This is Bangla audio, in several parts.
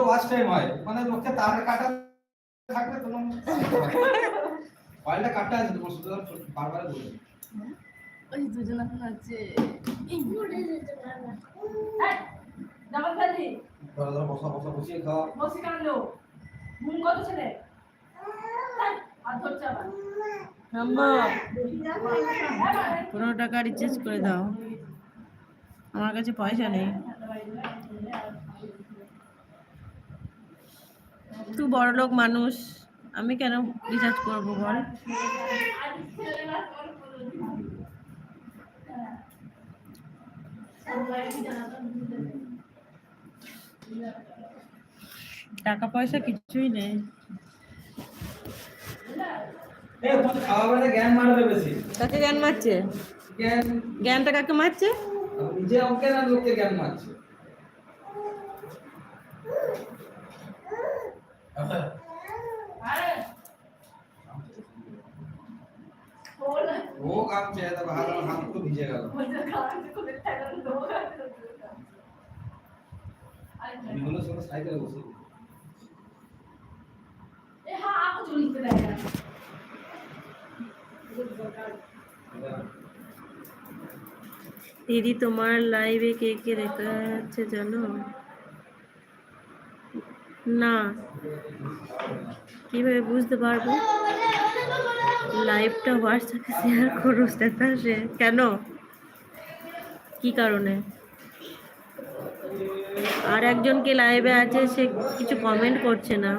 ওয়াচ টাইম হয় মানে লোককে তার কাটা থাকলে তোমার ফাইলটা কাটা আছে তোমার শুধু বারবার বলবে ওই দুজন এখন আছে এই ঘুরে যেতে পারবা এই ডাবল খালি ধরো বসা বসা বসিয়ে খাও বসে কাঁদলো ঘুম কত ছেলে আর ধরছে আবার আম্মা 15 টাকা রিচার্জ করে দাও আমার কাছে পয়সা নেই তুই বড় লোক মানুষ আমি কেন রিচার্জ করবো বল টাকা পয়সা কিছুই নেই এ তুই খাওয়াবে না জ্ঞান মারবে বেশি কাকে জ্ঞান মারছে জ্ঞানটা কাকে মারছে নিজে ওকে না লোককে জ্ঞান মারছে ও কাম চায় তো হাত হাত তো ভিজে গেল বিমলের সঙ্গে সাইকেলে বসে এ হ্যাঁ আপু চলতে দেয় না দিদি তোমার লাইভে কে কে দেখা যাচ্ছে জানো না কিভাবে বুঝতে পারবো লাইভটা হোয়াটসঅ্যাপে শেয়ার করো স্ট্যাটাসে কেন কি কারণে আর একজনকে লাইভে আছে সে কিছু কমেন্ট করছে না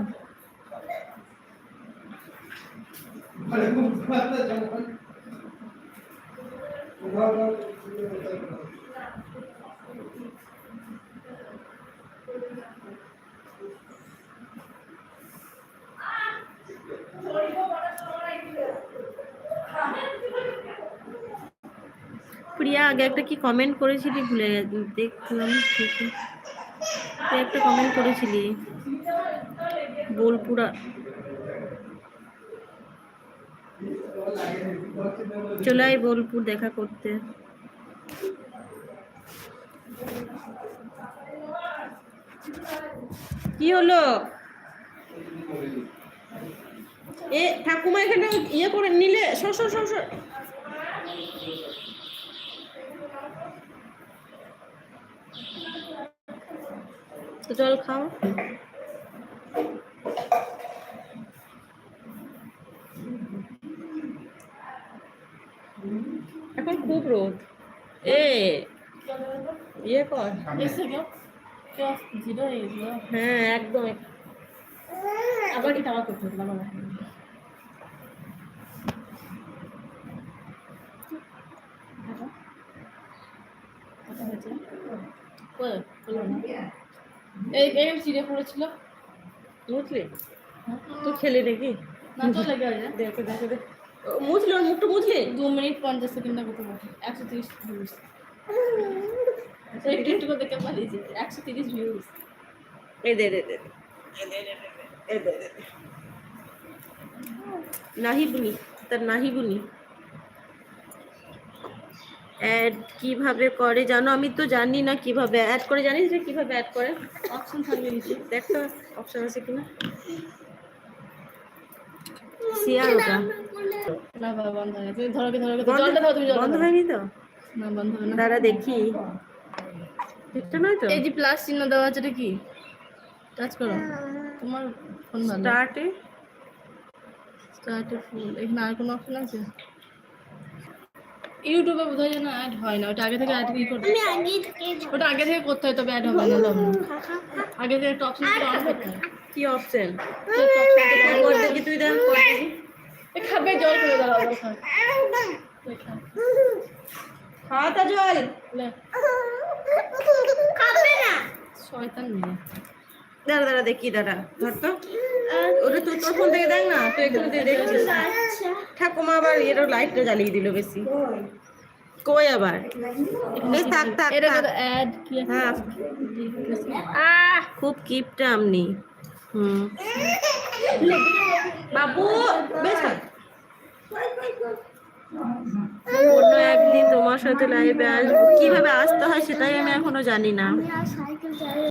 প্রিয়া আগে একটা কি কমেন্ট করেছিলি ভুলে দেখলাম ঠিকই তুই একটা কমেন্ট করেছিলি বোলপুরা চলে আয় বোলপুর দেখা করতে কি হলো এ ঠাকুমা এখানে ইয়ে করে নিলে সর সর সর সর তো জল খাও এখন খুব রোদ ইয়ে কর হ্যাঁ একদম আবার কি টাকা করতে হবে এই চিড়ে পড়েছিল বুঝলি তুই খেলি নাকি দেখে দেখে দেখ মুছলি ওর মুখটা মুছলি 2 মিনিট 50 সেকেন্ড করতে পারছি 130 ভিউজ একটু একটু করে দেখে পালিয়েছে 130 ভিউজ এই দে দে দে এই দে দে নাহি বুনি তার নাহি বুনি অ্যাড কিভাবে করে জানো আমি তো জানি না কিভাবে অ্যাড করে জানিস যে কিভাবে অ্যাড করে অপশন থাকবে নিচে দেখ তো অপশন আছে কিনা শেয়ার ওটা না বাবা বন্ধ হয়ে গেছে ধরো জলটা দাও তুমি জল বন্ধ হয়নি তো না বন্ধ হবে না দাঁড়া দেখি ঠিকটা নয় তো এই যে প্লাস চিহ্ন দেওয়া আছে এটা কি টাচ করো তোমার ফোন ভালো স্টার্টে ফুল এখানে আর কোনো অপশন আছে ইউটিউবে বোধহয় যেন অ্যাড হয় না ওটা আগে থেকে অ্যাড কি করতে ওটা আগে থেকে করতে হয় তবে অ্যাড হবে না আগে থেকে একটা অপশন অন করতে হয় কি অপশন কর দেখি তুই দেখ কর দেখি এ খাবে জল করে দাও খা তা জল লে খাবে না শয়তান মেয়ে দাঁড়া দাঁড়া দেখি দাঁড়া ধর তো ওরে তুই তোর ফোন থেকে দেখ না তুই একটু দেখছিস ঠাকুমা আবার এর লাইটটা জ্বালিয়ে দিল বেশি কই আবার এই থাক থাক এটা তো অ্যাড কি হ্যাঁ খুব কিপটা আমনি বাবু বেশ অন্য একদিন তোমার সাথে লাইভে আসবো কিভাবে আসতে হয় সেটাই আমি এখনো জানি না